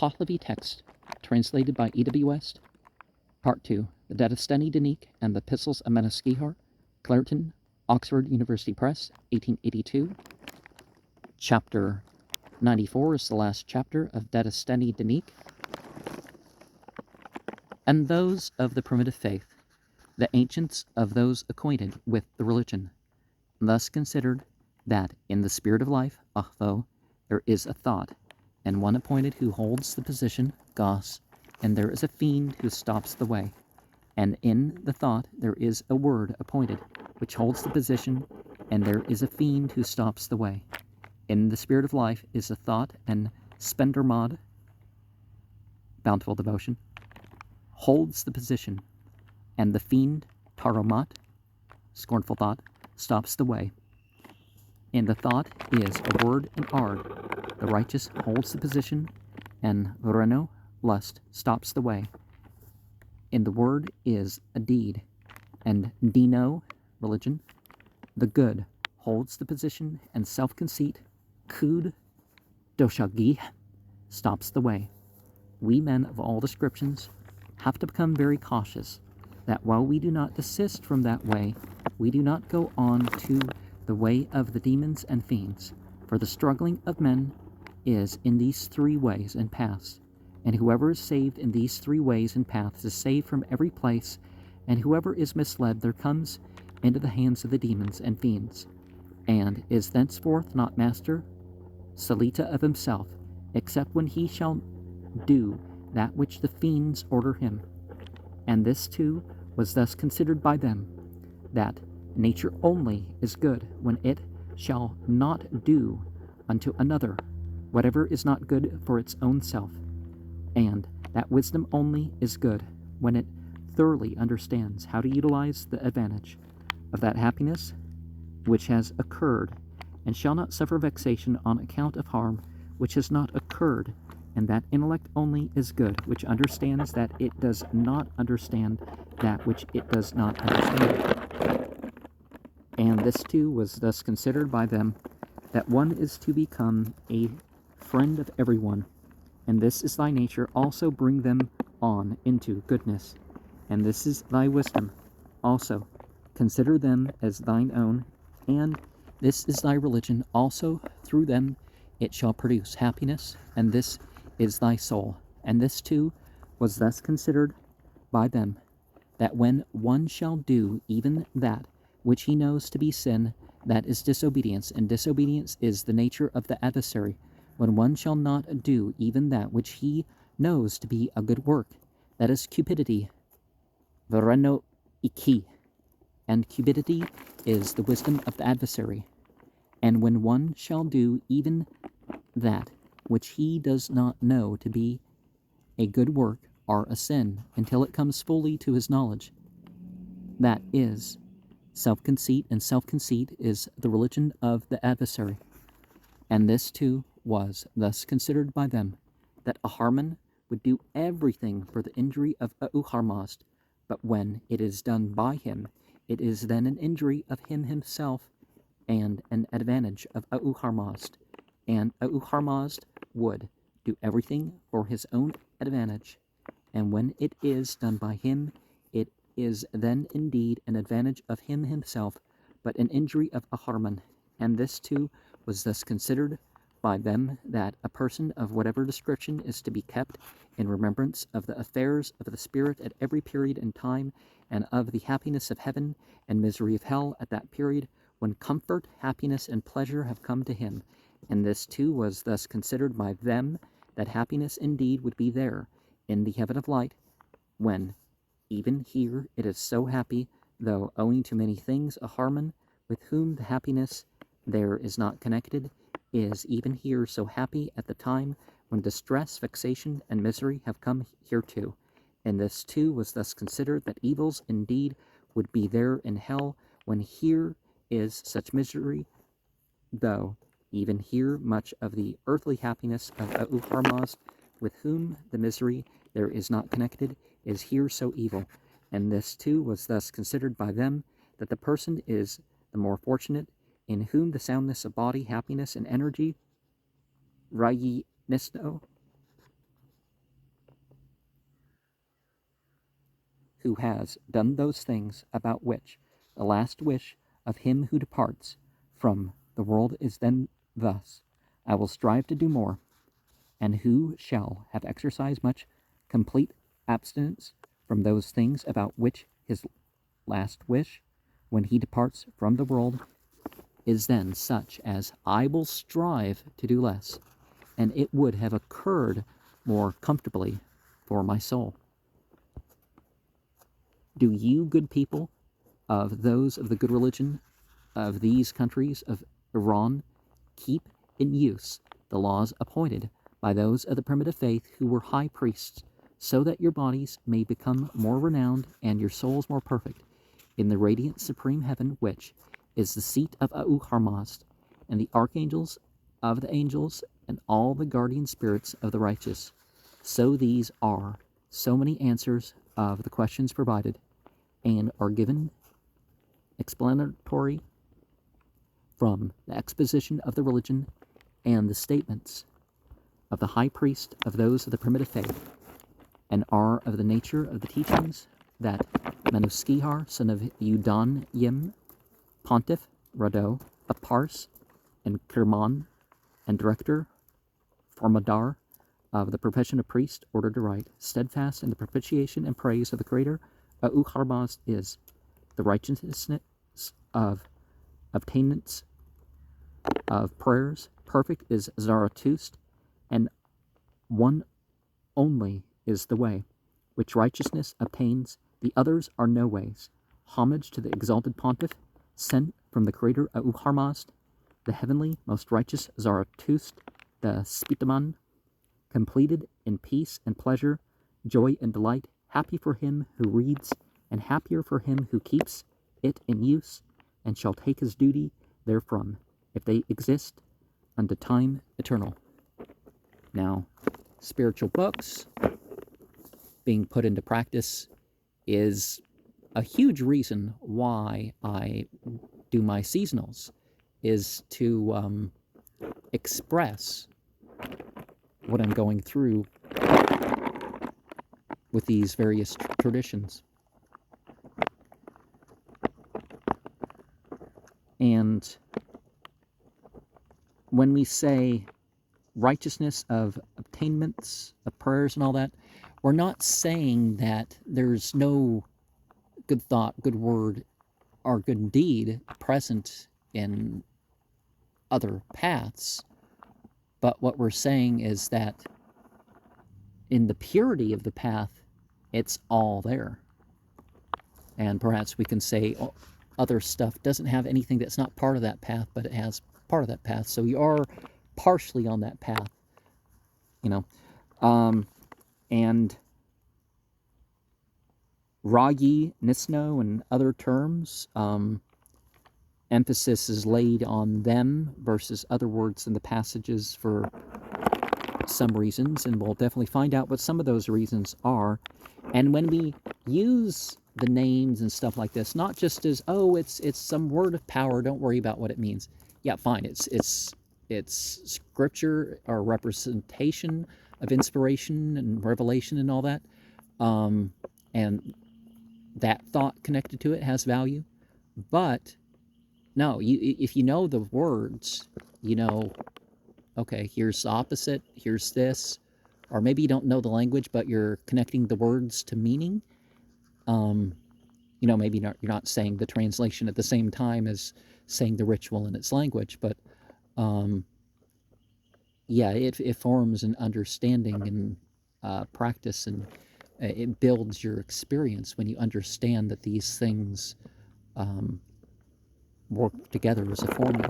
Pahlavi text, translated by E.W. West. Part 2, the Dadistani Dinik and the Epistles of Manaskihar, Clareton, Oxford University Press, 1882. Chapter 94 is the last chapter of Dadistani Dinik. And those of the primitive faith, the ancients of those acquainted with the religion, thus considered that in the spirit of life, although there is a thought, and one appointed who holds the position, Gos, and there is a fiend who stops the way, and in the thought there is a word appointed, which holds the position, and there is a fiend who stops the way. In the spirit of life is a thought, and Spendermod, bountiful devotion, holds the position, and the fiend, Taromat, scornful thought, stops the way. In the thought is a word and ard, the righteous holds the position, and Vreno, lust, stops the way. In the word is a deed, and Dino, religion, the good, holds the position, and self-conceit, Kud, Doshagi, stops the way. We men of all descriptions have to become very cautious that while we do not desist from that way, we do not go on to the way of the demons and fiends, for the struggling of men is in these three ways and paths, and whoever is saved in these three ways and paths is saved from every place, and whoever is misled there comes into the hands of the demons and fiends, and is thenceforth not master, Salita of himself, except when he shall do that which the fiends order him. And this too was thus considered by them, that nature only is good when it shall not do unto another whatever is not good for its own self, and that wisdom only is good when it thoroughly understands how to utilize the advantage of that happiness which has occurred, and shall not suffer vexation on account of harm which has not occurred, and that intellect only is good which understands that it does not understand that which it does not understand. And this too was thus considered by them, that one is to become a friend of everyone, and this is thy nature also bring them on into goodness, and this is thy wisdom also, consider them as thine own, and this is thy religion also, through them it shall produce happiness, and this is thy soul. And this too was thus considered by them, that when one shall do even that which he knows to be sin, that is disobedience, and disobedience is the nature of the adversary. When one shall not do even that which he knows to be a good work, that is cupidity, Vereno iki, and cupidity is the wisdom of the adversary. And when one shall do even that which he does not know to be a good work, or a sin, until it comes fully to his knowledge, that is self-conceit, and self-conceit is the religion of the adversary. And this too was thus considered by them, that Aharman would do everything for the injury of Auharmazd, but when it is done by him, it is then an injury of him himself, and an advantage of Auharmazd. And Auharmazd would do everything for his own advantage, and when it is done by him, it is then indeed an advantage of him himself, but an injury of Aharman. And this too was thus considered by them, that a person of whatever description is to be kept in remembrance of the affairs of the spirit at every period in time, and of the happiness of heaven and misery of hell at that period when comfort, happiness, and pleasure have come to him. And this too was thus considered by them, that happiness indeed would be there in the heaven of light, when even here it is so happy, though owing to many things a Harman, with whom the happiness there is not connected, is even here so happy at the time when distress, vexation, and misery have come hereto. And this too was thus considered, that evils indeed would be there in hell, when here is such misery, though even here much of the earthly happiness of Auharmazd, with whom the misery there is not connected, is here so evil. And this too was thus considered by them, that the person is the more fortunate in whom the soundness of body, happiness, and energy, Rayi Nisto, who has done those things about which the last wish of him who departs from the world is then thus, I will strive to do more, and who shall have exercised much complete abstinence from those things about which his last wish, when he departs from the world, is then such as I will strive to do less, and it would have occurred more comfortably for my soul. Do you, good people, of those of the good religion of these countries of Iran, keep in use the laws appointed by those of the primitive faith who were high priests, so that your bodies may become more renowned and your souls more perfect in the radiant supreme heaven, which is the seat of Ahura-Mazda, and the archangels of the angels, and all the guardian spirits of the righteous. So these are so many answers of the questions provided, and are given explanatory from the exposition of the religion and the statements of the high priest of those of the primitive faith, and are of the nature of the teachings that Menuskihar, son of Udan Yim, Pontiff, Rado, of Pars, and Kirman, and director, Formadar, of the profession of priest, ordered to write, steadfast in the propitiation and praise of the Creator, Ahura-Mazda is the righteousness of obtainments of prayers, perfect is Zarathustra, and one only is the way, which righteousness obtains, the others are no ways. Homage to the exalted Pontiff, sent from the Creator Ahura-Mazda, the heavenly, most righteous Zarathustra, the Spitaman, completed in peace and pleasure, joy and delight, happy for him who reads, and happier for him who keeps it in use, and shall take his duty therefrom, if they exist, unto time eternal. Now, spiritual books being put into practice is a huge reason why I do my seasonals, is to express what I'm going through with these various traditions. And when we say righteousness of obtainments, of prayers and all that, we're not saying that there's no good thought, good word, or good deed present in other paths. But what we're saying is that in the purity of the path, it's all there. And perhaps we can say other stuff doesn't have anything that's not part of that path, but it has part of that path. So you are partially on that path, you know. And Ragi, Nisno, and other terms, emphasis is laid on them versus other words in the passages for some reasons, and we'll definitely find out what some of those reasons are. And when we use the names and stuff like this, not just as, oh, it's some word of power, don't worry about what it means. Yeah, fine, it's scripture or representation of inspiration and revelation and all that, and that thought connected to it has value. But no, if you know the words, you know, okay, here's the opposite, here's this, or maybe you don't know the language, but you're connecting the words to meaning. You know, maybe you're not saying the translation at the same time as saying the ritual in its language, but yeah, it forms an understanding and practice, and it builds your experience when you understand that these things work together as a formula.